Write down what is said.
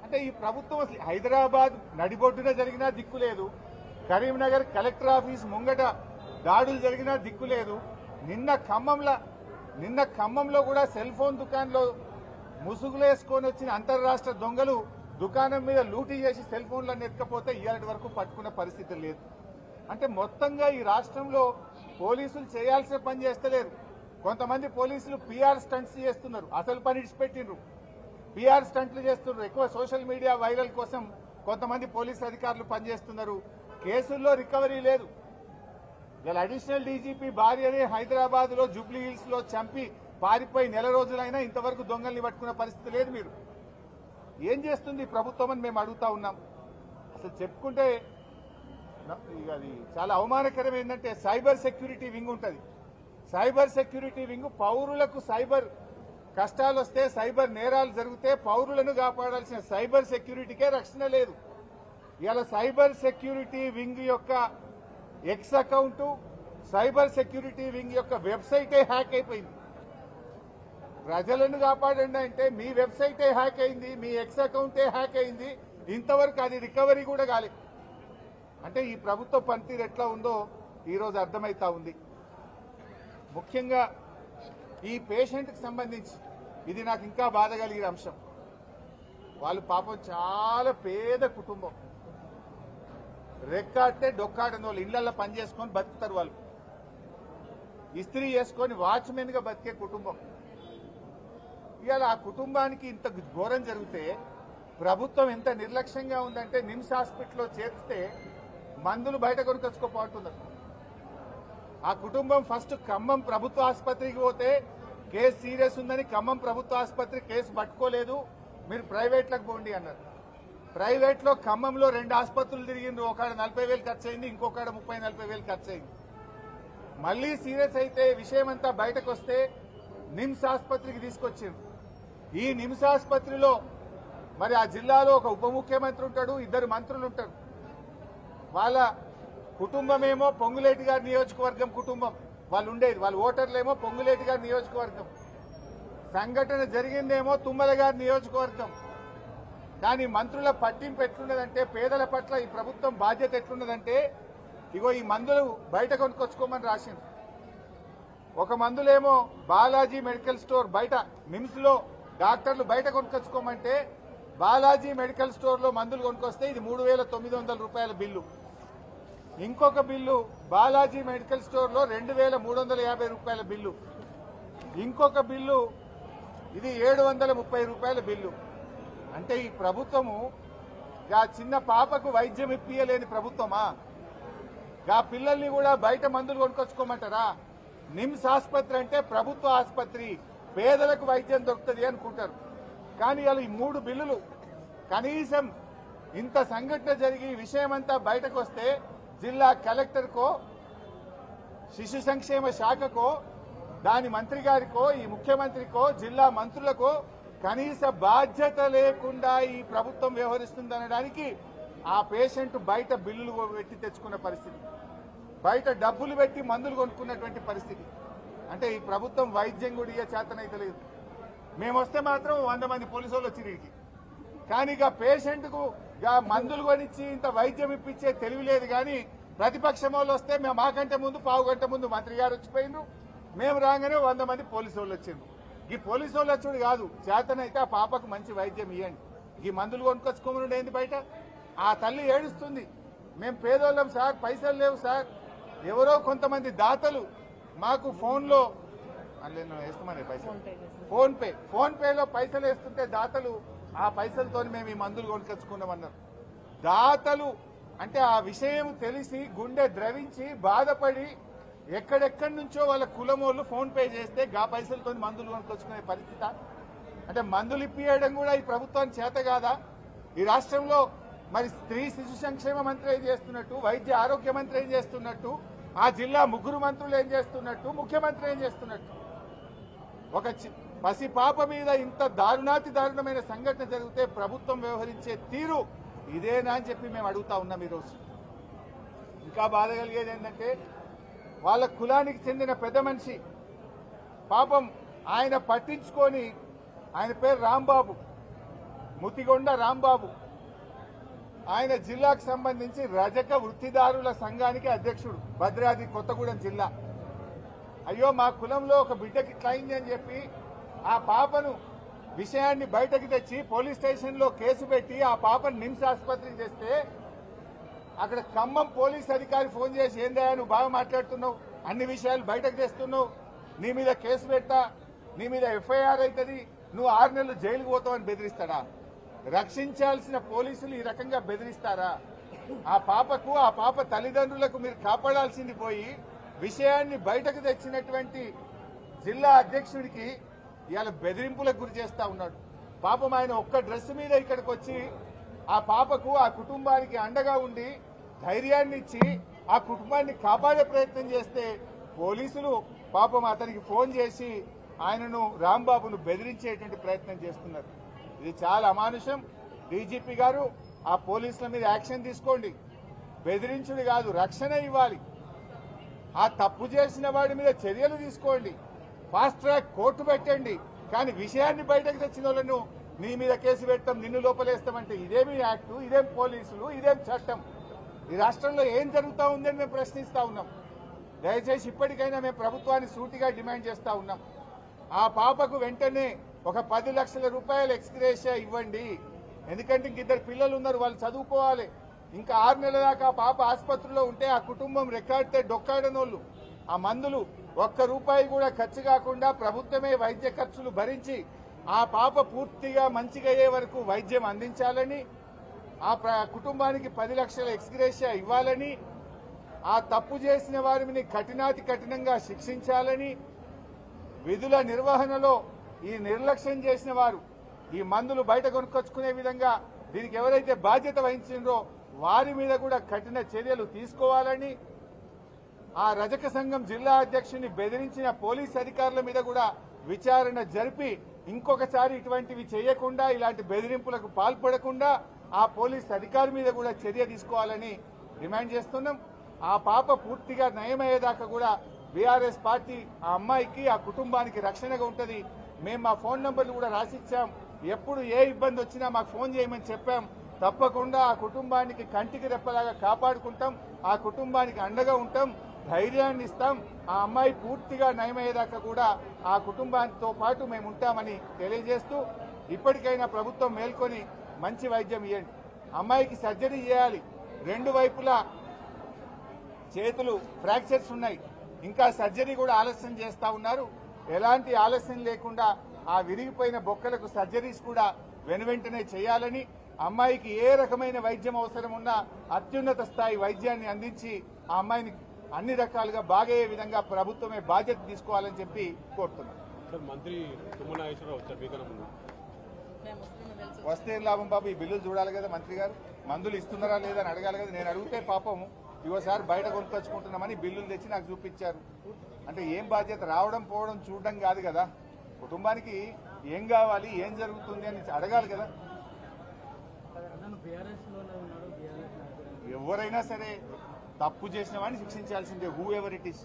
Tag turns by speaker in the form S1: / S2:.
S1: అంటే ఈ ప్రభుత్వం అసలు హైదరాబాద్ నడిబొడ్డున జరిగినా దిక్కు లేదు, కరీంనగర్ కలెక్టర్ ఆఫీస్ ముంగట దాడులు జరిగినా దిక్కు లేదు. నిన్న ఖమ్మంలో కూడా సెల్ ఫోన్ దుకాణంలో ముసుగులేసుకొని వచ్చిన అంతర్రాష్ట్ర దొంగలు దుకాణం మీద లూటీ చేసి సెల్ ఫోన్లను ఎత్తుకపోతే ఇవాళ వరకు పట్టుకున్న పరిస్థితి లేదు. అంటే మొత్తంగా ఈ రాష్ట్రంలో పోలీసులు చేయాల్సిన పని చేస్తలేరు. కొంతమంది పోలీసులు పీఆర్ స్టంట్స్ చేస్తున్నారు, అసలు పని ఇడిచిపెట్టిండ్రు, పీఆర్ స్టంట్లు చేస్తున్నారు. ఎక్కువ సోషల్ మీడియా వైరల్ కోసం కొంతమంది పోలీసు అధికారులు పనిచేస్తున్నారు. కేసుల్లో రికవరీ లేదు. ఇలా అడిషనల్ డీజీపీ భార్యని హైదరాబాద్ లో జూబ్లీ హిల్స్ లో చంపి పారిపోయి నెల రోజులైనా ఇంతవరకు దొంగల్ని పట్టుకునే పరిస్థితి లేదు. మీరు ఏం చేస్తుంది ప్రభుత్వం అని మేము అడుగుతా ఉన్నాం. అసలు చెప్పుకుంటే అది చాలా అవమానకరం. ఏంటంటే సైబర్ సెక్యూరిటీ వింగ్ ఉంటుంది. సైబర్ సెక్యూరిటీ వింగ్ పౌరులకు సైబర్ కష్టాలు వస్తే, సైబర్ నేరాలు జరిగితే పౌరులను కాపాడాల్సిన సైబర్ సెక్యూరిటీకే రక్షణ లేదు. ఇవాళ సైబర్ సెక్యూరిటీ వింగ్ యొక్క X account, cyber security wing యొక్క వెబ్సైటే హ్యాక్ అయిపోయింది. ప్రజలను కాపాడండి అంటే మీ వెబ్సైటే హ్యాక్ అయింది, మీ ఎక్స్ అకౌంటే హ్యాక్ అయింది, ఇంతవరకు అది రికవరీ కూడా కాలేదు. అంటే ఈ ప్రభుత్వ పనితీరు ఎట్లా ఉందో ఈరోజు అర్థమైతా ఉంది. ముఖ్యంగా ఈ పేషెంట్కి సంబంధించి ఇది నాకు ఇంకా బాధ కలిగిన అంశం. వాళ్ళు పాపం చాలా పేద కుటుంబం, రెక్కాడితే డొక్కాడని వాళ్ళు ఇళ్లలో పనిచేసుకొని బతుకుతారు. వాళ్ళు ఇస్త్రీ చేసుకొని వాచ్మెన్ గా బతికే కుటుంబం. ఇవాళ ఆ కుటుంబానికి ఇంత ఘోరం జరిగితే ప్రభుత్వం ఎంత నిర్లక్ష్యంగా ఉందంటే నిమ్స్ హాస్పిటల్లో చేర్చితే మందులు బయట కొనుకొచ్చుకోపోతున్నారు. ఆ కుటుంబం ఫస్ట్ ఖమ్మం ప్రభుత్వ ఆసుపత్రికి పోతే కేసు సీరియస్ ఉందని ఖమ్మం ప్రభుత్వ ఆసుపత్రి కేసు పట్టుకోలేదు, మీరు ప్రైవేట్లకు పోండి అన్నారు. ప్రైవేట్ లో ఖమ్మంలో 2 ఆసుపత్రులు తిరిగిండ్రు. ఒకడ 40,000 ఖర్చు అయింది, ఇంకొకడ 30-40,000 ఖర్చు అయింది. మళ్లీ సీరియస్ అయితే విషయం అంతా బయటకు వస్తే నిమ్స్ ఆసుపత్రికి తీసుకొచ్చిండ్రు. ఈ నిమ్స్ ఆసుపత్రిలో మరి ఆ జిల్లాలో ఒక ఉప ముఖ్యమంత్రి ఉంటాడు, 2 మంత్రులు ఉంటారు. వాళ్ళ కుటుంబమేమో పొంగులేటి గారి నియోజకవర్గం కుటుంబం, వాళ్ళు ఉండేది. వాళ్ళ ఓటర్లేమో పొంగులేటి గారి నియోజకవర్గం. సంఘటన జరిగిందేమో తుమ్మల గారి నియోజకవర్గం. కానీ మంత్రుల పట్టింపు ఎట్లున్నదంటే, పేదల పట్ల ఈ ప్రభుత్వం బాధ్యత ఎట్లున్నదంటే, ఇగో ఈ మందులు బయట కొనుక్కొచ్చుకోమని రాసింది. ఒక మందులేమో బాలాజీ మెడికల్ స్టోర్ బయట, నిమ్స్ లో డాక్టర్లు బయట కొనుక్కొచ్చుకోమంటే బాలాజీ మెడికల్ స్టోర్ లో మందులు కొనుక్కొస్తే ఇది 3,900 రూపాయల బిల్లు. ఇంకొక బిల్లు బాలాజీ మెడికల్ స్టోర్ లో 2,350 రూపాయల బిల్లు. ఇంకొక బిల్లు ఇది 730 రూపాయల బిల్లు. అంటే ఈ ప్రభుత్వము ఆ చిన్న పాపకు వైద్యం ఇప్పియలేని ప్రభుత్వమా? ఆ పిల్లల్ని కూడా బయట మందులు కొనుక్కొచ్చుకోమంటారా? నిమ్స్ ఆసుపత్రి అంటే ప్రభుత్వ ఆసుపత్రి, పేదలకు వైద్యం దొరుకుతుంది అనుకుంటారు. కానీ ఇలా ఈ 3 బిల్లులు కనీసం ఇంత సంఘటన జరిగి విషయమంతా బయటకు వస్తే జిల్లా కలెక్టర్కో, శిశు సంక్షేమ శాఖకో, దాని మంత్రి గారికో, ఈ ముఖ్యమంత్రికో, జిల్లా మంత్రులకో కనీస బాధ్యత లేకుండా ఈ ప్రభుత్వం వ్యవహరిస్తుందనడానికి ఆ పేషెంట్ బయట బిల్లులు పెట్టి తెచ్చుకున్న పరిస్థితి, బయట డబ్బులు పెట్టి మందులు కొనుక్కున్నటువంటి పరిస్థితి. అంటే ఈ ప్రభుత్వం వైద్యం కూడా చేతనైతే లేదు. మేము వస్తే మాత్రం 100 మంది పోలీసు వాళ్ళు వచ్చి వీడికి, కానీ ఇక పేషెంట్కు మందులు కొనిచ్చి ఇంత వైద్యం ఇప్పించే తెలివి లేదు. కానీ ప్రతిపక్షం వాళ్ళు వస్తే మేము మాకంటే ముందు, పావు గంట ముందు మంత్రి గారు వచ్చిపోయినారు, మేము రాగానే 100 మంది పోలీసు వాళ్ళు వచ్చిండ్రు. ఈ పోలీసు వాళ్ళు వచ్చుడు కాదు, చేతనైతే ఆ పాపకు మంచి వైద్యం ఇవ్వండి, ఈ మందులు కొనుక్కొచ్చుకోమని ఏంది బయట. ఆ తల్లి ఏడుస్తుంది, మేము పేదోళ్ళం సార్, పైసలు లేవు సార్, ఎవరో కొంతమంది దాతలు మాకు ఫోన్లో వేస్తామని పైసలు, ఫోన్ పేలో పైసలు వేస్తుంటే దాతలు ఆ పైసలతో మేము ఈ మందులు కొనుక్కొచ్చుకున్నామన్నారు. దాతలు అంటే ఆ విషయం తెలిసి గుండె ద్రవించి బాధపడి ఎక్కడెక్కడి నుంచో వాళ్ళ కులమోళ్ళు ఫోన్ పే చేస్తే గా పైసలతో మందులు కొనుక్కొచ్చుకునే పరిస్థితి. అంటే మందులు ఇప్పియడం కూడా ఈ ప్రభుత్వానికి చేత కాదా? ఈ రాష్ట్రంలో మరి స్త్రీ శిశు సంక్షేమ మంత్రి ఏం చేస్తున్నట్టు, వైద్య ఆరోగ్య మంత్రి ఏం చేస్తున్నట్టు, ఆ జిల్లా 3 మంత్రులు ఏం చేస్తున్నట్టు, ముఖ్యమంత్రి ఏం చేస్తున్నట్టు? ఒక పసి పాప మీద ఇంత దారుణాతి దారుణమైన సంఘటన జరిగితే ప్రభుత్వం వ్యవహరించే తీరు ఇదేనా అని చెప్పి మేము అడుగుతా ఉన్నాం. ఈరోజు ఇంకా బాధ కలిగేది ఏంటంటే, వాళ్ళ కులానికి చెందిన పెద్ద మనిషి పాపం ఆయన పట్టించుకొని, ఆయన పేరు రాంబాబు, ముతిగొండ రాంబాబు, ఆయన జిల్లాకు సంబంధించి రజక వృత్తిదారుల సంఘానికి అధ్యక్షుడు, భద్రాద్రి కొత్తగూడెం జిల్లా. అయ్యో మా కులంలో ఒక బిడ్డకి ఇట్లా అయింది అని చెప్పి ఆ పాపను విషయాన్ని బయటకు తెచ్చి పోలీస్ స్టేషన్ లో కేసు పెట్టి ఆ పాపను నిమ్స్ ఆసుపత్రికి చేస్తే అక్కడ ఖమ్మం పోలీస్ అధికారి ఫోన్ చేసి ఏందయ్యా నువ్వు బాగా మాట్లాడుతున్నావు, అన్ని విషయాలు బయటకు తెస్తున్నావు, నీ మీద కేసు పెడతా, నీ మీద ఎఫ్ఐఆర్ అవుతుంది, నువ్వు 6 నెలలు జైలుకు పోతావని బెదిరిస్తాడా? రక్షించాల్సిన పోలీసులు ఈ రకంగా బెదిరిస్తారా? ఆ పాప తల్లిదండ్రులకు మీరు కాపాడాల్సింది పోయి విషయాన్ని బయటకు తెచ్చినటువంటి జిల్లా అధ్యక్షుడికి ఇవాళ బెదిరింపులకు గురి చేస్తా ఉన్నాడు. పాపం ఆయన ఒక్క డ్రెస్ మీద ఇక్కడికి వచ్చి ఆ పాపకు ఆ కుటుంబానికి అండగా ఉండి ధైర్యాన్ని ఇచ్చి ఆ కుటుంబాన్ని కాపాడే ప్రయత్నం చేస్తే పోలీసులు పాపం అతనికి ఫోన్ చేసి ఆయనను రాంబాబును బెదిరించేటువంటి ప్రయత్నం చేస్తున్నారు. ఇది చాలా అమానుషం. డీజీపీ గారు ఆ పోలీసుల మీద యాక్షన్ తీసుకోండి. బెదిరించుడు కాదు, రక్షణ ఇవ్వాలి. ఆ తప్పు చేసిన వాడి మీద చర్యలు తీసుకోండి. ఫాస్ట్ ట్రాక్ కోర్టు పెట్టండి. కానీ విషయాన్ని బయటకు తెచ్చిన వాళ్ళను నీ మీద కేసు పెట్టాం, నిన్ను లోపలేస్తామంటే ఇదేమి యాక్టు, ఇదేం పోలీసులు, ఇదేం చట్టం? ఈ రాష్ట్రంలో ఏం జరుగుతూ ఉందని మేము ప్రశ్నిస్తా ఉన్నాం. దయచేసి ఇప్పటికైనా మేము ప్రభుత్వాన్ని సూటిగా డిమాండ్ చేస్తా ఉన్నాం. ఆ పాపకు వెంటనే ఒక 10 లక్షల రూపాయలు ఎక్స్గ్రేషియా ఇవ్వండి. ఎందుకంటే ఇంక 2 పిల్లలు ఉన్నారు, వాళ్ళు చదువుకోవాలి. ఇంకా 6 నెలల దాకా ఆ పాప ఆసుపత్రిలో ఉంటే ఆ కుటుంబం రెక్కాడితే డొక్కాడనోళ్ళు. ఆ మందులు ₹1 కూడా ఖర్చు కాకుండా ప్రభుత్వమే వైద్య ఖర్చులు భరించి ఆ పాప పూర్తిగా మంచిగా అయ్యే వరకు వైద్యం అందించాలని, ఆ కుటుంబానికి 10 లక్షల ఎక్స్గ్రేషియా ఇవ్వాలని, ఆ తప్పు చేసిన వారిని కఠినాతి కఠినంగా శిక్షించాలని, విధుల నిర్వహణలో ఈ నిర్లక్ష్యం చేసిన వారు ఈ మందులు బయట కొనుక్కొచ్చుకునే విధంగా దీనికి ఎవరైతే బాధ్యత వహించిండ్రో వారి మీద కూడా కఠిన చర్యలు తీసుకోవాలని, ఆ రజక సంఘం జిల్లా అధ్యక్షుని బెదిరించిన పోలీస్ అధికారుల మీద కూడా విచారణ జరిపి ఇంకొకసారి ఇటువంటివి చేయకుండా, ఇలాంటి బెదిరింపులకు పాల్పడకుండా ఆ పోలీస్ అధికారి మీద కూడా చర్య తీసుకోవాలని డిమాండ్ చేస్తున్నాం. ఆ పాప పూర్తిగా నయమయ్యేదాకా కూడా బీఆర్ఎస్ పార్టీ ఆ అమ్మాయికి ఆ కుటుంబానికి రక్షణగా ఉంటుంది. మేము మా ఫోన్ నంబర్లు కూడా రాసిచ్చాం. ఎప్పుడు ఏ ఇబ్బంది వచ్చినా మాకు ఫోన్ చేయమని చెప్పాం. తప్పకుండా ఆ కుటుంబానికి కంటికి రెప్పలాగా కాపాడుకుంటాం, ఆ కుటుంబానికి అండగా ఉంటాం, ధైర్యాన్ని ఇస్తాం. ఆ అమ్మాయి పూర్తిగా నయమయ్యేదాకా కూడా ఆ కుటుంబానితో పాటు మేము ఉంటామని తెలియజేస్తూ, ఇప్పటికైనా ప్రభుత్వం మేల్కొని మంచి వైద్యం ఇవ్వండి. అమ్మాయికి సర్జరీ చేయాలి. 2 వైపులా చేతులు ఫ్రాక్చర్స్ ఉన్నాయి. ఇంకా సర్జరీ కూడా ఆలస్యం చేస్తా ఉన్నారు. ఎలాంటి ఆలస్యం లేకుండా ఆ విరిగిపోయిన బొక్కలకు సర్జరీస్ కూడా వెనువెంటనే చేయాలని, అమ్మాయికి ఏ రకమైన వైద్యం అవసరం ఉన్నా అత్యున్నత స్థాయి వైద్యాన్ని అందించి ఆ అమ్మాయిని అన్ని రకాలుగా బాగయ్యే విధంగా ప్రభుత్వమే బాధ్యత తీసుకోవాలని చెప్పి కోరుతున్నాం.
S2: మంత్రి తుమ్మల నాగేశ్వరరావు వచ్చారు మీకన్నా ముందు.
S1: వస్తే లాభం బాబు, ఈ బిల్లులు చూడాలి కదా మంత్రి గారు, మందులు ఇస్తున్నారా లేదా అని అడగాలి కదా. నేను అడిగితే పాపం ఇవోసారి బయట కొనుక్కొచ్చుకుంటున్నామని బిల్లులు తెచ్చి నాకు చూపించారు. అంటే ఏం బాధ్యత? రావడం పోవడం చూడడం కాదు కదా, కుటుంబానికి ఏం కావాలి, ఏం జరుగుతుంది అని అడగాలి కదా. ఎవరైనా సరే తప్పు చేసిన వాడిని శిక్షించాల్సిందే, హూ ఎవర్ ఇట్ ఈస్.